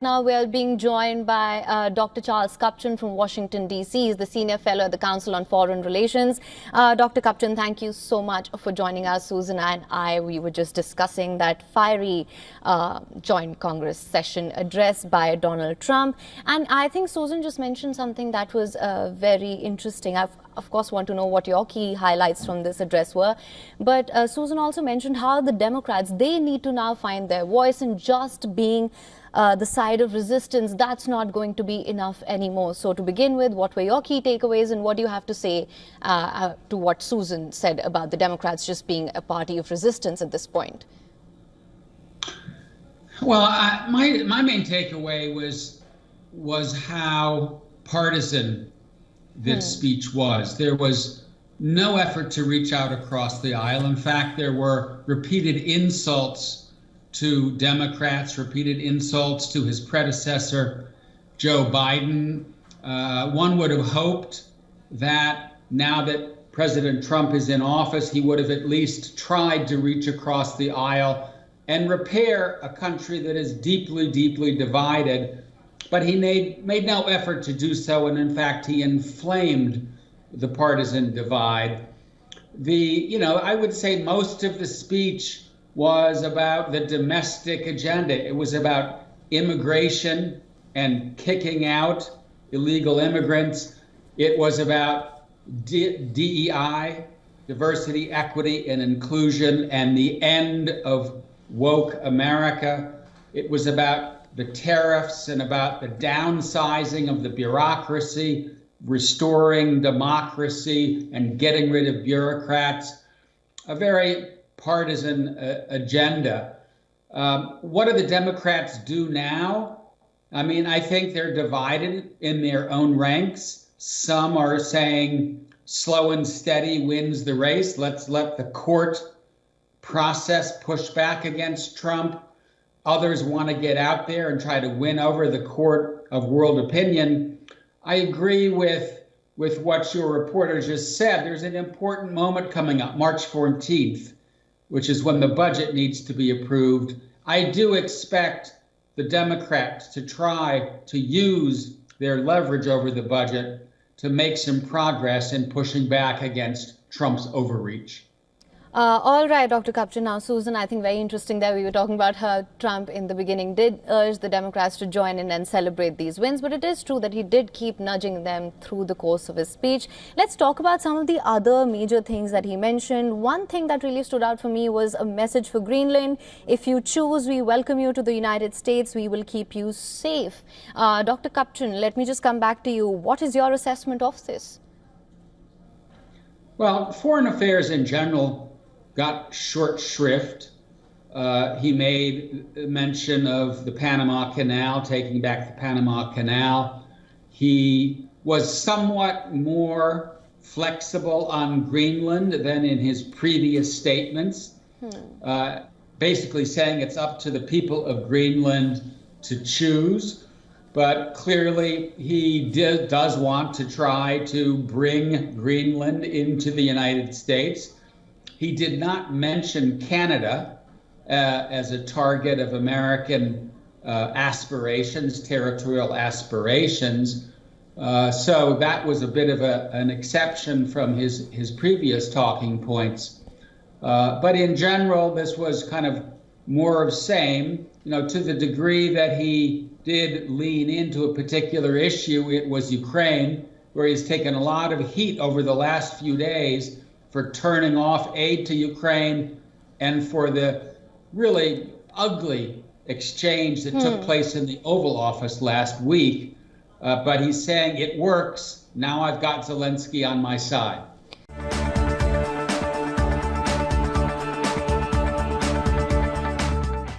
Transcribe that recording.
Now we are being joined by Dr. Charles Kupchan from Washington, D.C. He's the Senior Fellow at the Council on Foreign Relations. Dr. Kupchan, thank you so much for joining us. Susan and we were just discussing that fiery joint Congress session address by Donald Trump. And I think Susan just mentioned something that was very interesting. I, of course, want to know what your key highlights from this address were. But Susan also mentioned how the Democrats, they need to now find their voice, and just being the side of resistance, that's not going to be enough anymore. So to begin with, what were your key takeaways, and what do you have to say to what Susan said about the Democrats just being a party of resistance at this point? Well, my main takeaway was how partisan this speech was. There was no effort to reach out across the aisle. In fact, there were repeated insults to Democrats, repeated insults to his predecessor, Joe Biden. One would have hoped that now that President Trump is in office, he would have at least tried to reach across the aisle and repair a country that is deeply, deeply divided. But he made no effort to do so, and in fact, he inflamed the partisan divide. I would say most of the speech was about the domestic agenda. It was about immigration and kicking out illegal immigrants. It was about DEI, diversity, equity, and inclusion, and the end of woke America. It was about the tariffs and about the downsizing of the bureaucracy, restoring democracy, and getting rid of bureaucrats. A very partisan agenda. What do the Democrats do now? I mean, I think they're divided in their own ranks. Some are saying slow and steady wins the race. Let's let the court process push back against Trump. Others want to get out there and try to win over the court of world opinion. I agree with what your reporter just said. There's an important moment coming up, March 14th. Which is when the budget needs to be approved. I do expect the Democrats to try to use their leverage over the budget to make some progress in pushing back against Trump's overreach. All right, Dr. Kupchan. Now, Susan, I think very interesting that we were talking about how Trump in the beginning did urge the Democrats to join in and celebrate these wins. But it is true that he did keep nudging them through the course of his speech. Let's talk about some of the other major things that he mentioned. One thing that really stood out for me was a message for Greenland. If you choose, we welcome you to the United States. We will keep you safe. Dr. Kupchan, let me just come back to you. What is your assessment of this? Well, foreign affairs in general got short shrift. He made mention of the Panama Canal, taking back the Panama Canal. He was somewhat more flexible on Greenland than in his previous statements, basically saying it's up to the people of Greenland to choose. But clearly, he does want to try to bring Greenland into the United States. He did not mention Canada as a target of American aspirations, territorial aspirations. So that was a bit of an exception from his previous talking points. But in general, this was kind of more of same. To the degree that he did lean into a particular issue, it was Ukraine, where he's taken a lot of heat over the last few days for turning off aid to Ukraine and for the really ugly exchange that took place in the Oval Office last week. But he's saying it works. Now I've got Zelensky on my side.